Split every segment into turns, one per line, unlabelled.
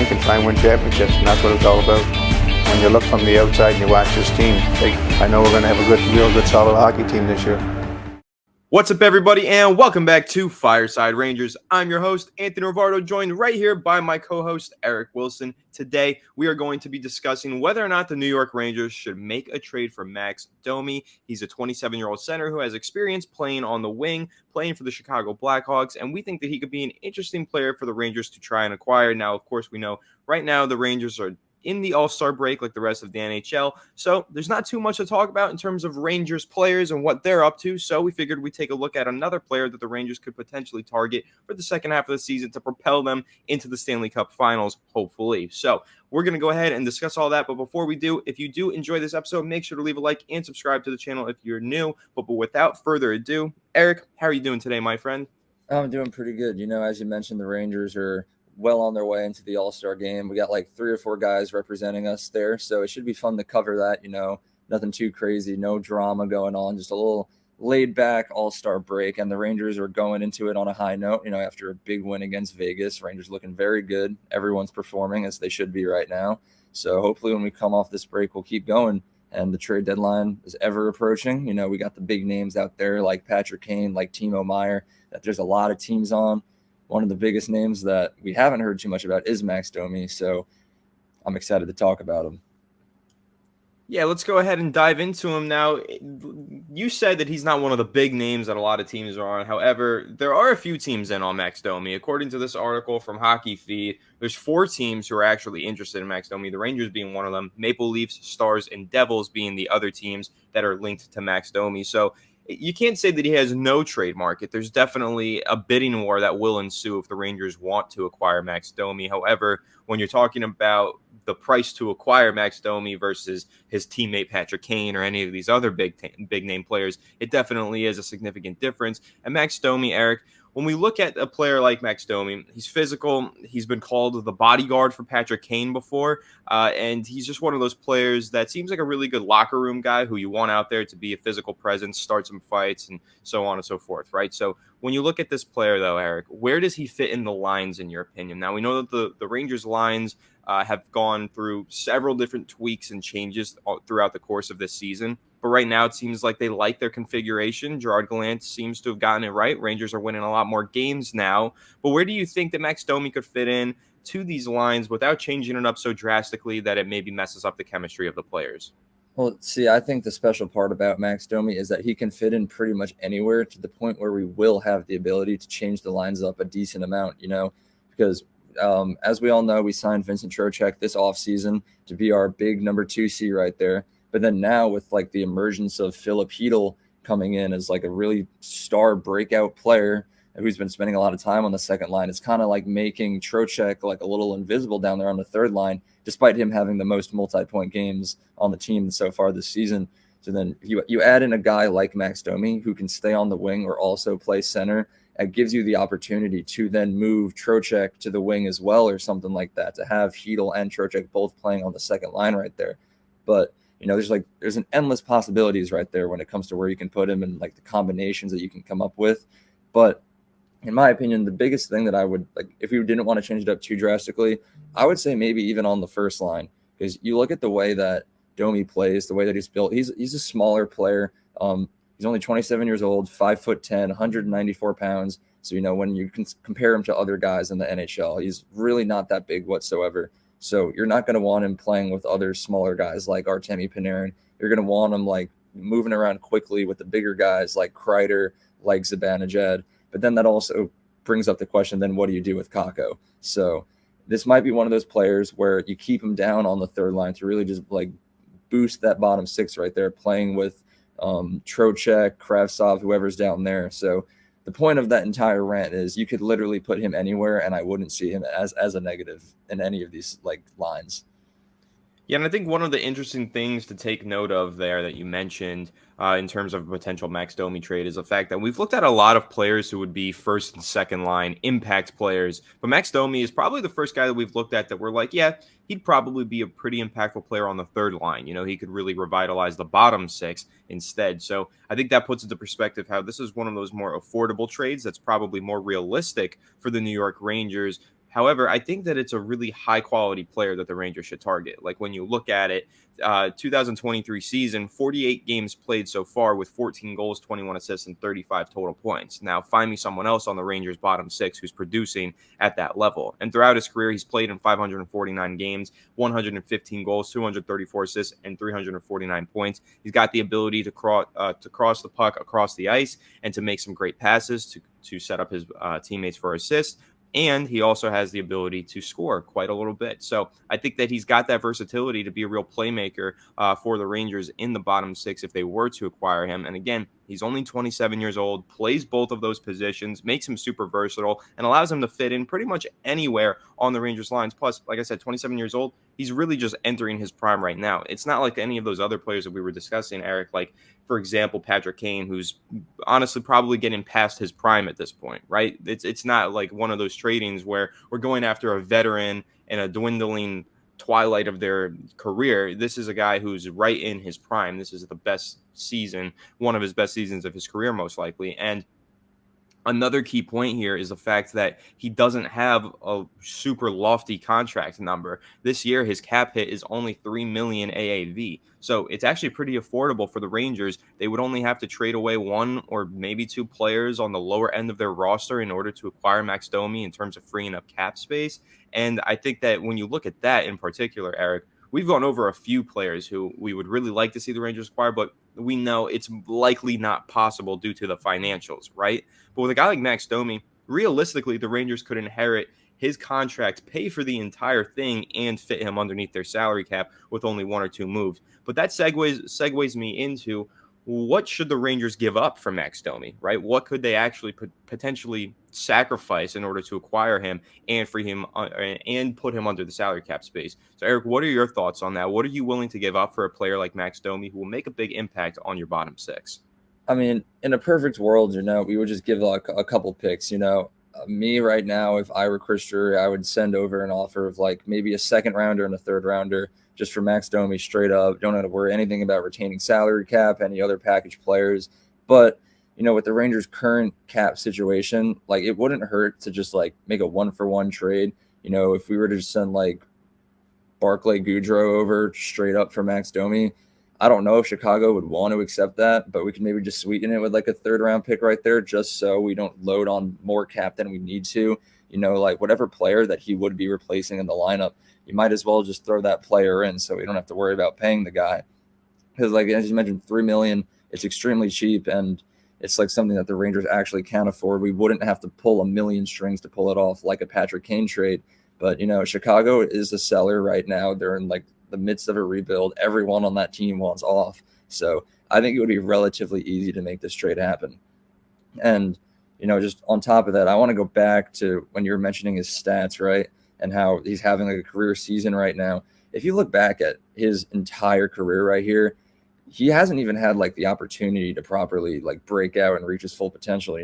can try and win championships, and that's what it's all about. When you look from the outside and you watch this team, I know we're going to have a real good, solid hockey team this year.
What's up, everybody, and welcome back to Fireside Rangers. I'm your host, Anthony Rivardo, joined right here by my co-host, Eric Wilson. Today, we are going to be discussing whether or not the New York Rangers should make a trade for Max Domi. He's a 27-year-old center who has experience playing on the wing, playing for the Chicago Blackhawks, and we think that he could be an interesting player for the Rangers to try and acquire. Now, of course, we know right now the Rangers are in the All-Star break like the rest of the NHL. So there's not too much to talk about in terms of Rangers players and what they're up to. So we figured we'd take a look at another player that the Rangers could potentially target for the second half of the season to propel them into the Stanley Cup Finals, hopefully. So we're going to go ahead and discuss all that. But before we do, if you do enjoy this episode, make sure to leave a like and subscribe to the channel if you're new. But without further ado, Eric, how are you doing today, my friend?
I'm doing pretty good. You know, as you mentioned, the Rangers are well on their way into the All-Star game. We got like 3 or 4 guys representing us there, so it should be fun to cover that. You know, nothing too crazy, no drama going on, just a little laid-back All-Star break, and the Rangers are going into it on a high note. You know, after a big win against Vegas, Rangers looking very good. Everyone's performing as they should be right now. So hopefully when we come off this break, we'll keep going. And the trade deadline is ever approaching. You know, we got the big names out there like Patrick Kane, like Timo Meier, that there's a lot of teams on. One of the biggest names that we haven't heard too much about is Max Domi, so I'm excited to talk about him.
Yeah, let's go ahead and dive into him now. You said that he's not one of the big names that a lot of teams are on. However, there are a few teams in on Max Domi. According to this article from Hockey Feed, there's 4 teams who are actually interested in Max Domi, the Rangers being one of them, Maple Leafs, Stars, and Devils being the other teams that are linked to Max Domi. So you can't say that he has no trade market. There's definitely a bidding war that will ensue if the Rangers want to acquire Max Domi. However, when you're talking about the price to acquire Max Domi versus his teammate Patrick Kane or any of these other big name players, it definitely is a significant difference. And Max Domi, Eric, when we look at a player like Max Domi, he's physical. He's been called the bodyguard for Patrick Kane before, and he's just one of those players that seems like a really good locker room guy who you want out there to be a physical presence, start some fights, and so on and so forth, right? So when you look at this player, though, Eric, where does he fit in the lines, in your opinion? Now, we know that the Rangers lines have gone through several different tweaks and changes throughout the course of this season. But right now, it seems like they like their configuration. Gerard Gallant seems to have gotten it right. Rangers are winning a lot more games now. But where do you think that Max Domi could fit in to these lines without changing it up so drastically that it maybe messes up the chemistry of the players?
Well, see, I think the special part about Max Domi is that he can fit in pretty much anywhere to the point where we will have the ability to change the lines up a decent amount, you know, because as we all know, we signed Vincent Trocheck this offseason to be our big number 2C right there. But then now with like the emergence of Philip Hedl coming in as like a really star breakout player who's been spending a lot of time on the second line, it's kind of like making Trocheck like a little invisible down there on the third line, despite him having the most multi-point games on the team so far this season. So then you add in a guy like Max Domi who can stay on the wing or also play center. It gives you the opportunity to then move Trocheck to the wing as well or something like that, to have Hedl and Trocheck both playing on the second line right there. But you know, there's an endless possibilities right there when it comes to where you can put him and like the combinations that you can come up with. But in my opinion, the biggest thing that I would like, if we didn't want to change it up too drastically, I would say maybe even on the first line, because you look at the way that Domi plays, the way that he's built. He's a smaller player. He's only 27 years old, 5'10", 194 pounds. So you know when you can compare him to other guys in the NHL, he's really not that big whatsoever. So you're not going to want him playing with other smaller guys like Artemi Panarin. You're going to want him like moving around quickly with the bigger guys like Kreider, like Zibanejad. But then that also brings up the question, then what do you do with Kakko? So this might be one of those players where you keep him down on the third line to really just like boost that bottom 6 right there, playing with Trocheck, Kravtsov, whoever's down there. So the point of that entire rant is you could literally put him anywhere, and I wouldn't see him as a negative in any of these like lines.
Yeah, and I think one of the interesting things to take note of there that you mentioned in terms of a potential Max Domi trade is the fact that we've looked at a lot of players who would be first and second line impact players, but Max Domi is probably the first guy that we've looked at that we're like, yeah, he'd probably be a pretty impactful player on the third line. You know, he could really revitalize the bottom 6 instead. So I think that puts into perspective how this is one of those more affordable trades that's probably more realistic for the New York Rangers. However, I think that it's a really high quality player that the Rangers should target. Like when you look at it, 2023 season, 48 games played so far with 14 goals, 21 assists, and 35 total points. Now, find me someone else on the Rangers' bottom six who's producing at that level. And throughout his career, he's played in 549 games, 115 goals, 234 assists, and 349 points. He's got the ability to cross the puck across the ice and to make some great passes to set up his teammates for assists. And he also has the ability to score quite a little bit. So I think that he's got that versatility to be a real playmaker for the Rangers in the bottom six if they were to acquire him. And again, he's only 27 years old, plays both of those positions, makes him super versatile, and allows him to fit in pretty much anywhere on the Rangers lines. Plus, like I said, 27 years old, he's really just entering his prime right now. It's not like any of those other players that we were discussing, Eric, like, for example, Patrick Kane, who's honestly probably getting past his prime at this point, right? It's not like one of those tradings where we're going after a veteran and a dwindling twilight of their career. This is a guy who's right in his prime. This is the best season, one of his best seasons of his career, most likely. And another key point here is the fact that he doesn't have a super lofty contract number. This year, his cap hit is only $3 million AAV. So it's actually pretty affordable for the Rangers. They would only have to trade away one or maybe two players on the lower end of their roster in order to acquire Max Domi in terms of freeing up cap space. And I think that when you look at that in particular, Eric, we've gone over a few players who we would really like to see the Rangers acquire, but we know it's likely not possible due to the financials, right? But with a guy like Max Domi, realistically, the Rangers could inherit his contract, pay for the entire thing, and fit him underneath their salary cap with only one or two moves. But that segues me into what should the Rangers give up for Max Domi, right? What could they actually potentially sacrifice in order to acquire him and free him and put him under the salary cap space? So, Eric, what are your thoughts on that? What are you willing to give up for a player like Max Domi who will make a big impact on your bottom six?
I mean, in a perfect world, we would just give like a couple picks, Me right now, if I were Chris Drury, I would send over an offer of like maybe a second rounder and a third rounder just for Max Domi straight up. Don't have to worry anything about retaining salary cap, any other package players. But, with the Rangers' current cap situation, like it wouldn't hurt to just like make a 1-for-1 trade. If we were to just send like Barclay Goodrow over straight up for Max Domi, I don't know if Chicago would want to accept that, but we can maybe just sweeten it with like a third round pick right there, just so we don't load on more cap than we need to. Like whatever player that he would be replacing in the lineup, you might as well just throw that player in so we don't have to worry about paying the guy. Because like, as you mentioned, $3 million, it's extremely cheap, and it's like something that the Rangers actually can't afford. We wouldn't have to pull a million strings to pull it off like a Patrick Kane trade. But, Chicago is a seller right now. They're in like the midst of a rebuild. Everyone on that team wants off. So I think it would be relatively easy to make this trade happen. And, just on top of that, I want to go back to when you were mentioning his stats, right? And how he's having like a career season right now. If you look back at his entire career right here, he hasn't even had like the opportunity to properly like break out and reach his full potential.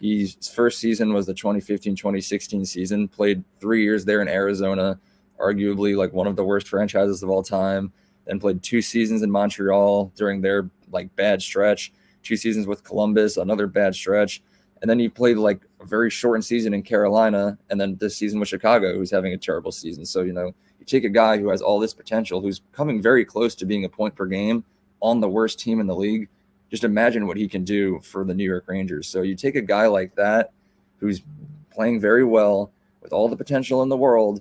His first season was the 2015-2016 season, played 3 years there in Arizona, arguably like one of the worst franchises of all time. Then played 2 seasons in Montreal during their like bad stretch, 2 seasons with Columbus, another bad stretch. And then he played like a very shortened season in Carolina, and then this season with Chicago, who's having a terrible season. So, you take a guy who has all this potential, who's coming very close to being a point per game on the worst team in the league. Just imagine what he can do for the New York Rangers. So you take a guy like that who's playing very well with all the potential in the world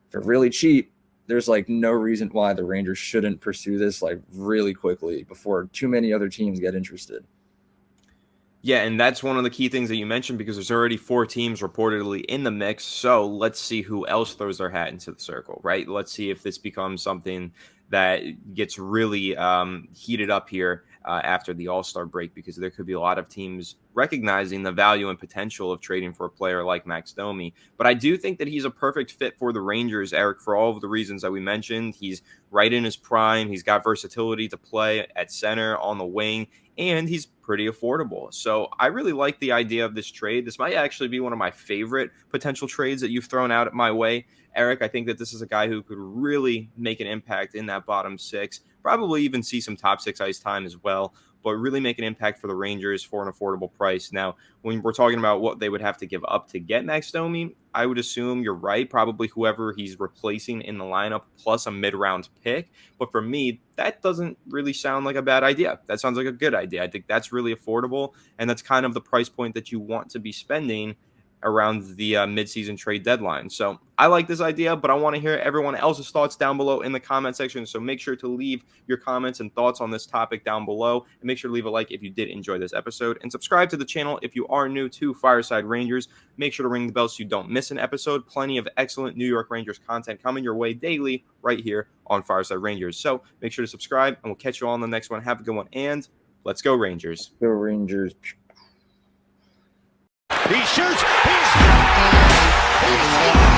for really cheap. There's like no reason why the Rangers shouldn't pursue this like really quickly before too many other teams get interested.
Yeah, and that's one of the key things that you mentioned, because there's already 4 teams reportedly in the mix. So let's see who else throws their hat into the circle, right? Let's see if this becomes something that gets really heated up here after the All-Star break, because there could be a lot of teams recognizing the value and potential of trading for a player like Max Domi. But I do think that he's a perfect fit for the Rangers, Eric, for all of the reasons that we mentioned. He's right in his prime. He's got versatility to play at center, on the wing, and he's pretty affordable. So I really like the idea of this trade. This might actually be one of my favorite potential trades that you've thrown out at my way, Eric. I think that this is a guy who could really make an impact in that bottom six, probably even see some top 6 ice time as well. but really make an impact for the Rangers for an affordable price. Now, when we're talking about what they would have to give up to get Max Domi, I would assume you're right, probably whoever he's replacing in the lineup plus a mid-round pick. But for me, that doesn't really sound like a bad idea. That sounds like a good idea. I think that's really affordable, and that's kind of the price point that you want to be spending around the midseason trade deadline. So I like this idea, but I want to hear everyone else's thoughts down below in the comment section. So make sure to leave your comments and thoughts on this topic down below, and make sure to leave a like if you did enjoy this episode, and subscribe to the channel if you are new to Fireside Rangers. Make sure to ring the bell so you don't miss an episode. Plenty of excellent New York Rangers content coming your way daily right here on Fireside Rangers. So make sure to subscribe, and we'll catch you all on the next one. Have a good one, and let's go Rangers.
Go Rangers.
He shoots. He's